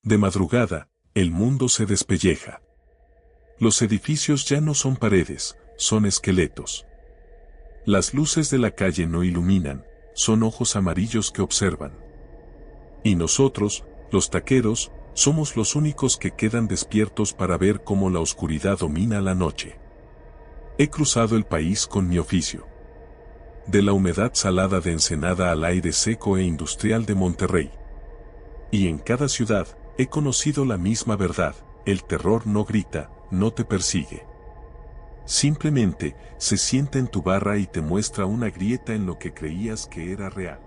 De madrugada, el mundo se despelleja. Los edificios ya no son paredes, son esqueletos. Las luces de la calle no iluminan, son ojos amarillos que observan. Y nosotros, los taqueros, somos los únicos que quedan despiertos para ver cómo la oscuridad domina la noche. He cruzado el país con mi oficio. De la humedad salada de Ensenada al aire seco e industrial de Monterrey. Y en cada ciudad, he conocido la misma verdad: el terror no grita, no te persigue. Simplemente, se sienta en tu barra y te muestra una grieta en lo que creías que era real.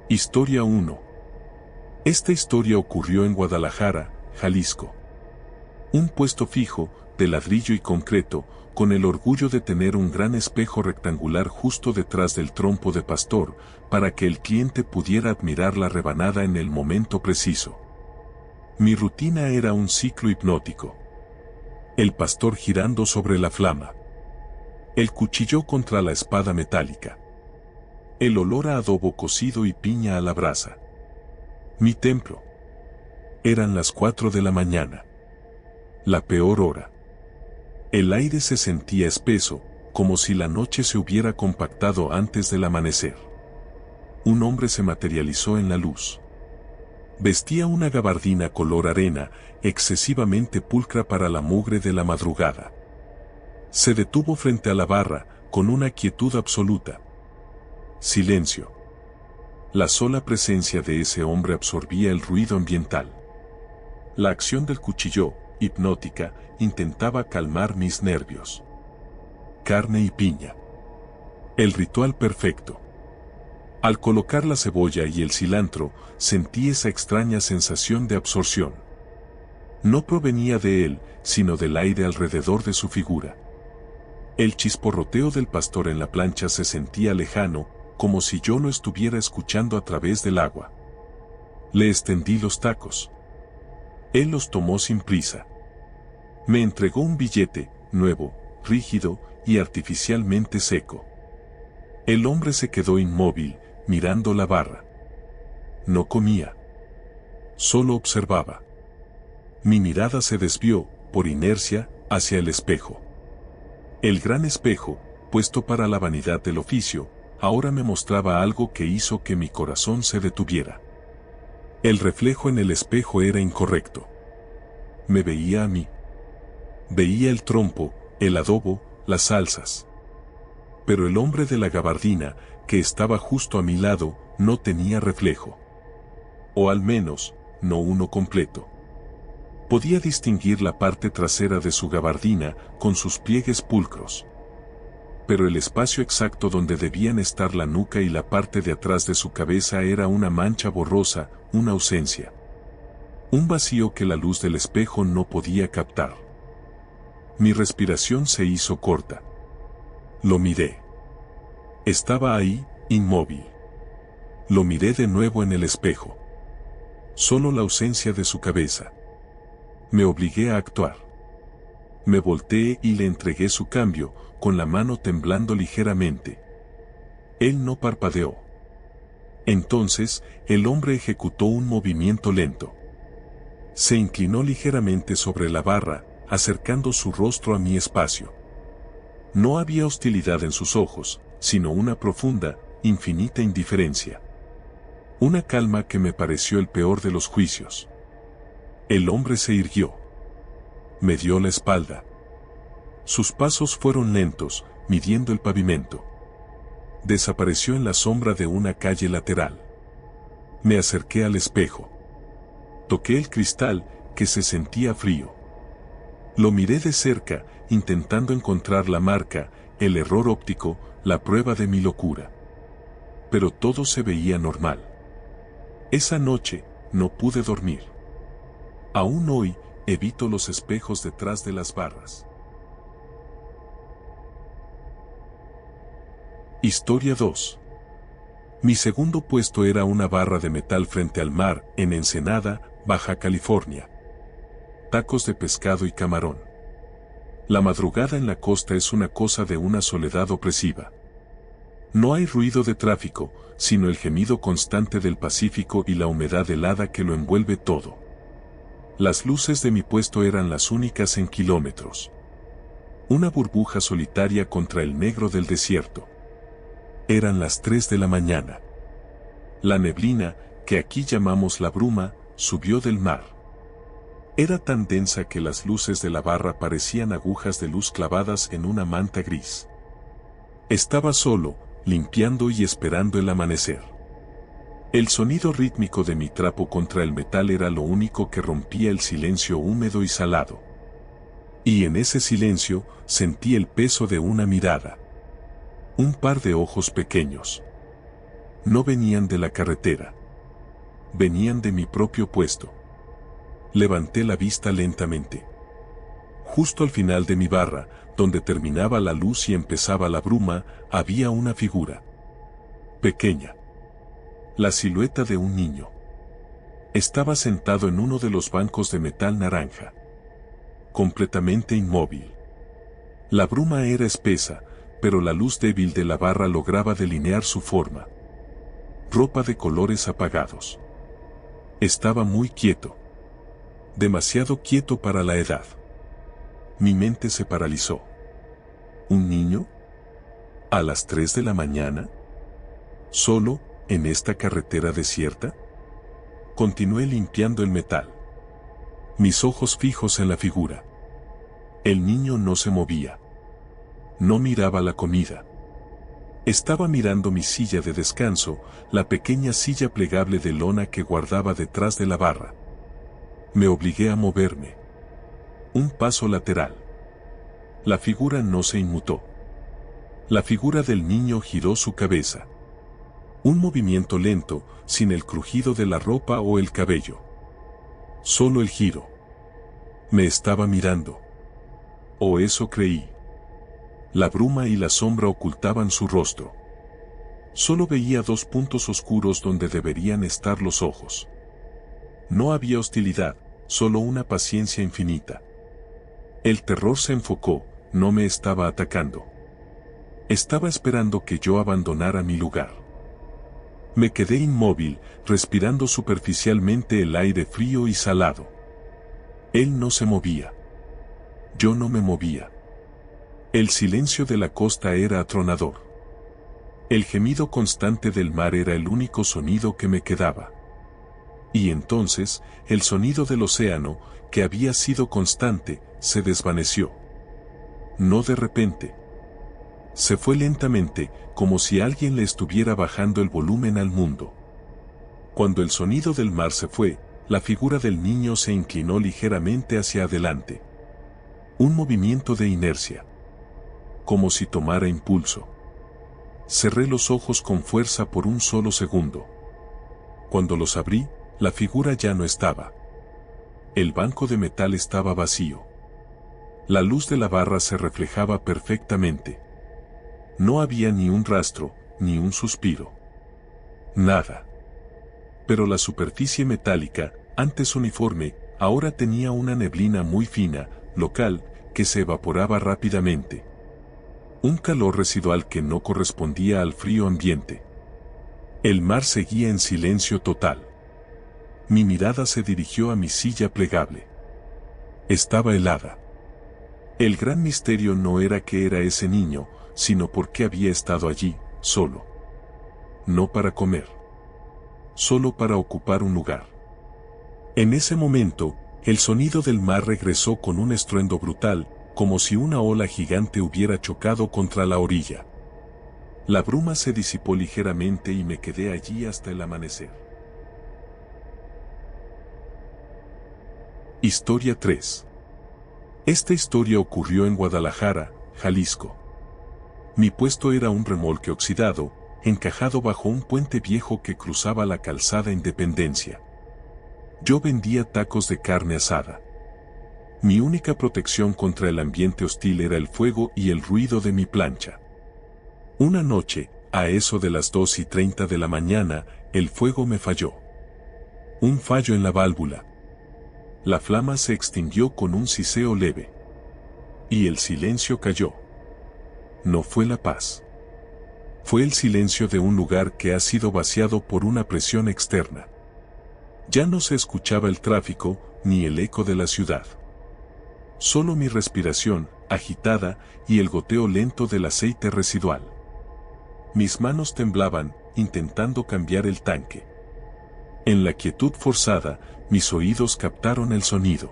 Historia 1. Esta historia ocurrió en Guadalajara, Jalisco. Un puesto fijo, de ladrillo y concreto, con el orgullo de tener un gran espejo rectangular justo detrás del trompo de pastor, para que el cliente pudiera admirar la rebanada en el momento preciso. Mi rutina era un ciclo hipnótico. El pastor girando sobre la flama. El cuchillo contra la espada metálica. El olor a adobo cocido y piña a la brasa. Mi templo. Eran las 4 de la mañana. La peor hora. El aire se sentía espeso, como si la noche se hubiera compactado antes del amanecer. Un hombre se materializó en la luz. Vestía una gabardina color arena, excesivamente pulcra para la mugre de la madrugada. Se detuvo frente a la barra, con una quietud absoluta. Silencio. La sola presencia de ese hombre absorbía el ruido ambiental. La acción del cuchillo, hipnótica, intentaba calmar mis nervios. Carne y piña. El ritual perfecto. Al colocar la cebolla y el cilantro, sentí esa extraña sensación de absorción. No provenía de él, sino del aire alrededor de su figura. El chisporroteo del pastor en la plancha se sentía lejano, como si yo lo estuviera escuchando a través del agua. Le extendí los tacos. Él los tomó sin prisa. Me entregó un billete, nuevo, rígido y artificialmente seco. El hombre se quedó inmóvil, mirando la barra. No comía. Solo observaba. Mi mirada se desvió, por inercia, hacia el espejo. El gran espejo, puesto para la vanidad del oficio, ahora me mostraba algo que hizo que mi corazón se detuviera. El reflejo en el espejo era incorrecto. Me veía a mí. Veía el trompo, el adobo, las salsas. Pero el hombre de la gabardina, que estaba justo a mi lado, no tenía reflejo. O al menos, no uno completo. Podía distinguir la parte trasera de su gabardina, con sus pliegues pulcros. Pero el espacio exacto donde debían estar la nuca y la parte de atrás de su cabeza era una mancha borrosa, una ausencia. Un vacío que la luz del espejo no podía captar. Mi respiración se hizo corta. Lo miré. Estaba ahí, inmóvil. Lo miré de nuevo en el espejo. Solo la ausencia de su cabeza. Me obligué a actuar. Me volteé y le entregué su cambio, con la mano temblando ligeramente. Él no parpadeó. Entonces, el hombre ejecutó un movimiento lento. Se inclinó ligeramente sobre la barra, acercando su rostro a mi espacio. No había hostilidad en sus ojos, sino una profunda, infinita indiferencia. Una calma que me pareció el peor de los juicios. El hombre se irguió. Me dio la espalda. Sus pasos fueron lentos, midiendo el pavimento. Desapareció en la sombra de una calle lateral. Me acerqué al espejo. Toqué el cristal, que se sentía frío. Lo miré de cerca, intentando encontrar la marca, el error óptico, la prueba de mi locura. Pero todo se veía normal. Esa noche, no pude dormir. Aún hoy, evito los espejos detrás de las barras. Historia 2. Mi segundo puesto era una barra de metal frente al mar, en Ensenada, Baja California. Tacos de pescado y camarón. La madrugada en la costa es una cosa de una soledad opresiva. No hay ruido de tráfico, sino el gemido constante del Pacífico y la humedad helada que lo envuelve todo. Las luces de mi puesto eran las únicas en kilómetros. Una burbuja solitaria contra el negro del desierto. Eran las 3 de la mañana. La neblina, que aquí llamamos la bruma, subió del mar. Era tan densa que las luces de la barra parecían agujas de luz clavadas en una manta gris. Estaba solo, limpiando y esperando el amanecer. El sonido rítmico de mi trapo contra el metal era lo único que rompía el silencio húmedo y salado. Y en ese silencio sentí el peso de una mirada. Un par de ojos pequeños. No venían de la carretera. Venían de mi propio puesto. Levanté la vista lentamente. Justo al final de mi barra, donde terminaba la luz y empezaba la bruma, había una figura. Pequeña. La silueta de un niño. Estaba sentado en uno de los bancos de metal naranja. Completamente inmóvil. La bruma era espesa, pero la luz débil de la barra lograba delinear su forma. Ropa de colores apagados. Estaba muy quieto. Demasiado quieto para la edad. Mi mente se paralizó. ¿Un niño? ¿A las 3 de la mañana? ¿Solo, en esta carretera desierta? Continué limpiando el metal. Mis ojos fijos en la figura. El niño no se movía. No miraba la comida. Estaba mirando mi silla de descanso, la pequeña silla plegable de lona que guardaba detrás de la barra. Me obligué a moverme. Un paso lateral. La figura no se inmutó. La figura del niño giró su cabeza. Un movimiento lento, sin el crujido de la ropa o el cabello. Solo el giro. Me estaba mirando. O eso creí. La bruma y la sombra ocultaban su rostro. Solo veía 2 puntos oscuros donde deberían estar los ojos. No había hostilidad, solo una paciencia infinita. El terror se enfocó, no me estaba atacando. Estaba esperando que yo abandonara mi lugar. Me quedé inmóvil, respirando superficialmente el aire frío y salado. Él no se movía. Yo no me movía. El silencio de la costa era atronador. El gemido constante del mar era el único sonido que me quedaba. Y entonces, el sonido del océano, que había sido constante, se desvaneció. No de repente. Se fue lentamente, como si alguien le estuviera bajando el volumen al mundo. Cuando el sonido del mar se fue, la figura del niño se inclinó ligeramente hacia adelante. Un movimiento de inercia. Como si tomara impulso. Cerré los ojos con fuerza por un solo segundo. Cuando los abrí, la figura ya no estaba. El banco de metal estaba vacío. La luz de la barra se reflejaba perfectamente. No había ni un rastro, ni un suspiro. Nada. Pero la superficie metálica, antes uniforme, ahora tenía una neblina muy fina, local, que se evaporaba rápidamente. Un calor residual que no correspondía al frío ambiente. El mar seguía en silencio total. Mi mirada se dirigió a mi silla plegable. Estaba helada. El gran misterio no era qué era ese niño, sino por qué había estado allí, solo. No para comer. Solo para ocupar un lugar. En ese momento, el sonido del mar regresó con un estruendo brutal, como si una ola gigante hubiera chocado contra la orilla. La bruma se disipó ligeramente y me quedé allí hasta el amanecer. Historia 3. Esta historia ocurrió en Guadalajara, Jalisco. Mi puesto era un remolque oxidado, encajado bajo un puente viejo que cruzaba la calzada Independencia. Yo vendía tacos de carne asada. Mi única protección contra el ambiente hostil era el fuego y el ruido de mi plancha. Una noche, a eso de las 2:30 de la mañana, el fuego me falló. Un fallo en la válvula. La flama se extinguió con un siseo leve. Y el silencio cayó. No fue la paz. Fue el silencio de un lugar que ha sido vaciado por una presión externa. Ya no se escuchaba el tráfico, ni el eco de la ciudad. Solo mi respiración, agitada, y el goteo lento del aceite residual. Mis manos temblaban, intentando cambiar el tanque. En la quietud forzada, mis oídos captaron el sonido.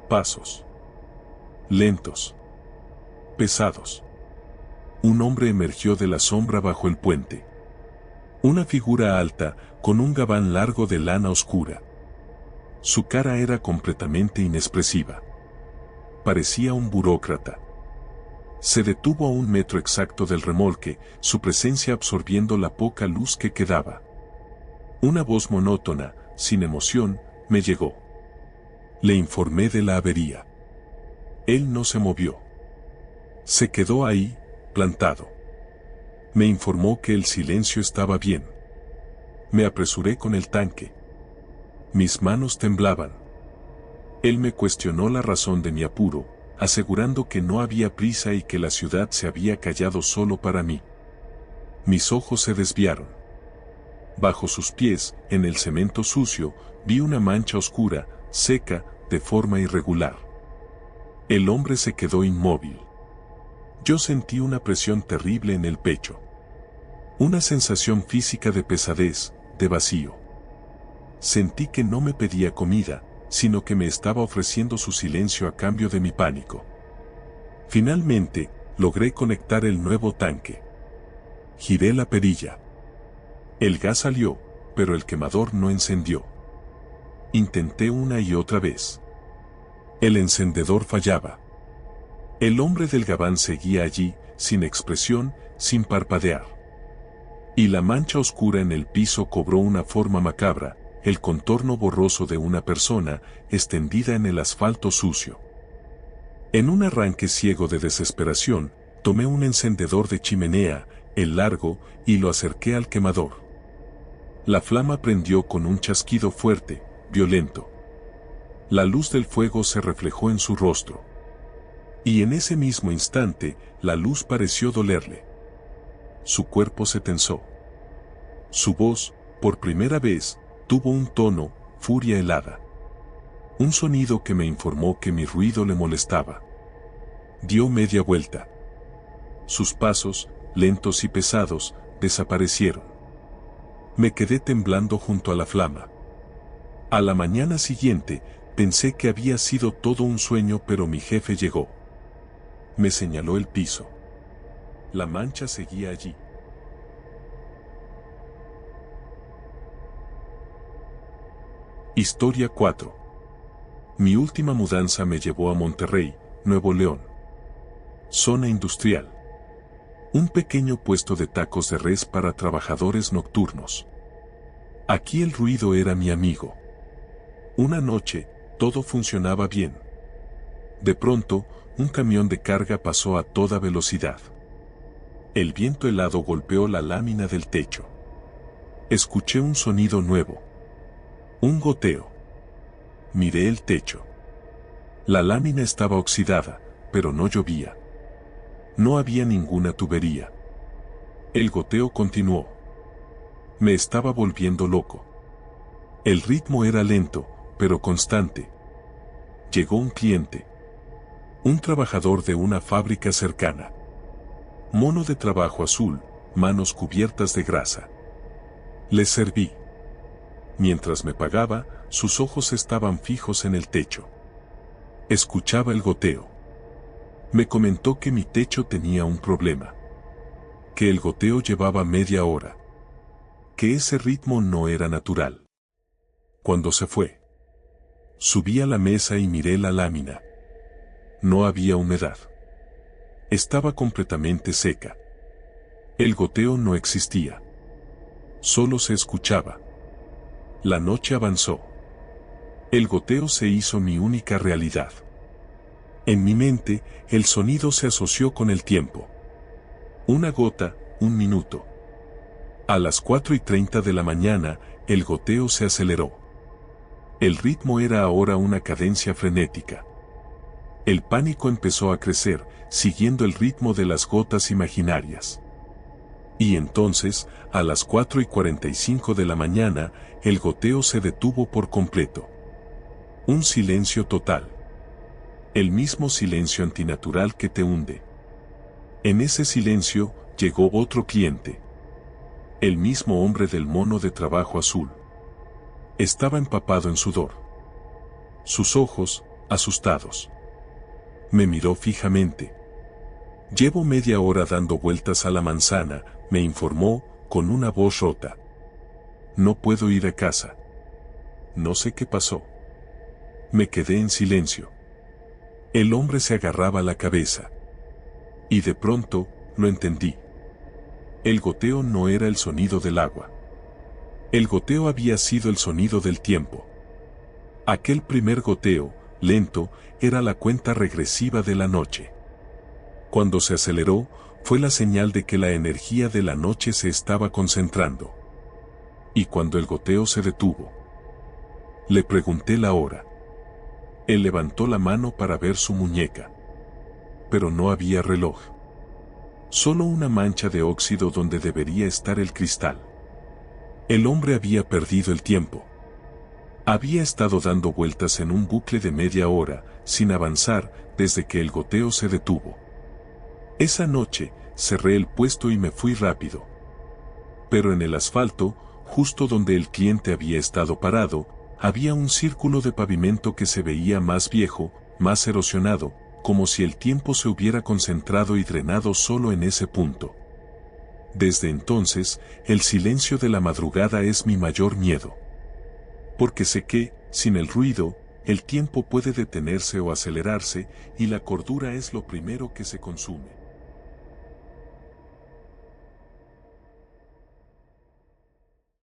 Pasos. Lentos. Pesados. Un hombre emergió de la sombra bajo el puente. Una figura alta, con un gabán largo de lana oscura. Su cara era completamente inexpresiva. Parecía un burócrata. Se detuvo a 1 metro exacto del remolque, su presencia absorbiendo la poca luz que quedaba. Una voz monótona, sin emoción, me llegó. Le informé de la avería. Él no se movió. Se quedó ahí, plantado. Me informó que el silencio estaba bien. Me apresuré con el tanque. Mis manos temblaban. Él me cuestionó la razón de mi apuro, asegurando que no había prisa y que la ciudad se había callado solo para mí. Mis ojos se desviaron. Bajo sus pies, en el cemento sucio, vi una mancha oscura, seca, de forma irregular. El hombre se quedó inmóvil. Yo sentí una presión terrible en el pecho. Una sensación física de pesadez, de vacío. Sentí que no me pedía comida, sino que me estaba ofreciendo su silencio a cambio de mi pánico. Finalmente, logré conectar el nuevo tanque. Giré la perilla. El gas salió, pero el quemador no encendió. Intenté una y otra vez. El encendedor fallaba. El hombre del gabán seguía allí, sin expresión, sin parpadear. Y la mancha oscura en el piso cobró una forma macabra, el contorno borroso de una persona, extendida en el asfalto sucio. En un arranque ciego de desesperación, tomé un encendedor de chimenea, el largo, y lo acerqué al quemador. La flama prendió con un chasquido fuerte, violento. La luz del fuego se reflejó en su rostro. Y en ese mismo instante, la luz pareció dolerle. Su cuerpo se tensó. Su voz, por primera vez, tuvo un tono, furia helada. Un sonido que me informó que mi ruido le molestaba. Dio media vuelta. Sus pasos, lentos y pesados, desaparecieron. Me quedé temblando junto a la flama. A la mañana siguiente, pensé que había sido todo un sueño, pero mi jefe llegó. Me señaló el piso. La mancha seguía allí. Historia 4. Mi última mudanza me llevó a Monterrey, Nuevo León. Zona industrial. Un pequeño puesto de tacos de res para trabajadores nocturnos. Aquí el ruido era mi amigo. Una noche, todo funcionaba bien. De pronto, un camión de carga pasó a toda velocidad. El viento helado golpeó la lámina del techo. Escuché un sonido nuevo. Un goteo. Miré el techo. La lámina estaba oxidada, pero no llovía. No había ninguna tubería. El goteo continuó. Me estaba volviendo loco. El ritmo era lento, pero constante. Llegó un cliente. Un trabajador de una fábrica cercana. Mono de trabajo azul, manos cubiertas de grasa. Le serví. Mientras me pagaba, sus ojos estaban fijos en el techo. Escuchaba el goteo. Me comentó que mi techo tenía un problema. Que el goteo llevaba media hora. Que ese ritmo no era natural. Cuando se fue, subí a la mesa y miré la lámina. No había humedad. Estaba completamente seca. El goteo no existía. Solo se escuchaba. La noche avanzó. El goteo se hizo mi única realidad. En mi mente, el sonido se asoció con el tiempo. Una gota, un minuto. A las 4:30 de la mañana, el goteo se aceleró. El ritmo era ahora una cadencia frenética. El pánico empezó a crecer, siguiendo el ritmo de las gotas imaginarias. Y entonces, a las 4:45 de la mañana, el goteo se detuvo por completo. Un silencio total. El mismo silencio antinatural que te hunde. En ese silencio, llegó otro cliente. El mismo hombre del mono de trabajo azul. Estaba empapado en sudor. Sus ojos, asustados. Me miró fijamente. Llevo media hora dando vueltas a la manzana, me informó, con una voz rota. No puedo ir a casa. No sé qué pasó. Me quedé en silencio. El hombre se agarraba la cabeza. Y de pronto, lo entendí. El goteo no era el sonido del agua. El goteo había sido el sonido del tiempo. Aquel primer goteo, lento, era la cuenta regresiva de la noche. Cuando se aceleró, fue la señal de que la energía de la noche se estaba concentrando. Y cuando el goteo se detuvo, le pregunté la hora. Él levantó la mano para ver su muñeca. Pero no había reloj. Solo una mancha de óxido donde debería estar el cristal. El hombre había perdido el tiempo. Había estado dando vueltas en un bucle de media hora, sin avanzar, desde que el goteo se detuvo. Esa noche, cerré el puesto y me fui rápido. Pero en el asfalto, justo donde el cliente había estado parado, había un círculo de pavimento que se veía más viejo, más erosionado, como si el tiempo se hubiera concentrado y drenado solo en ese punto. Desde entonces, el silencio de la madrugada es mi mayor miedo. Porque sé que, sin el ruido, el tiempo puede detenerse o acelerarse, y la cordura es lo primero que se consume.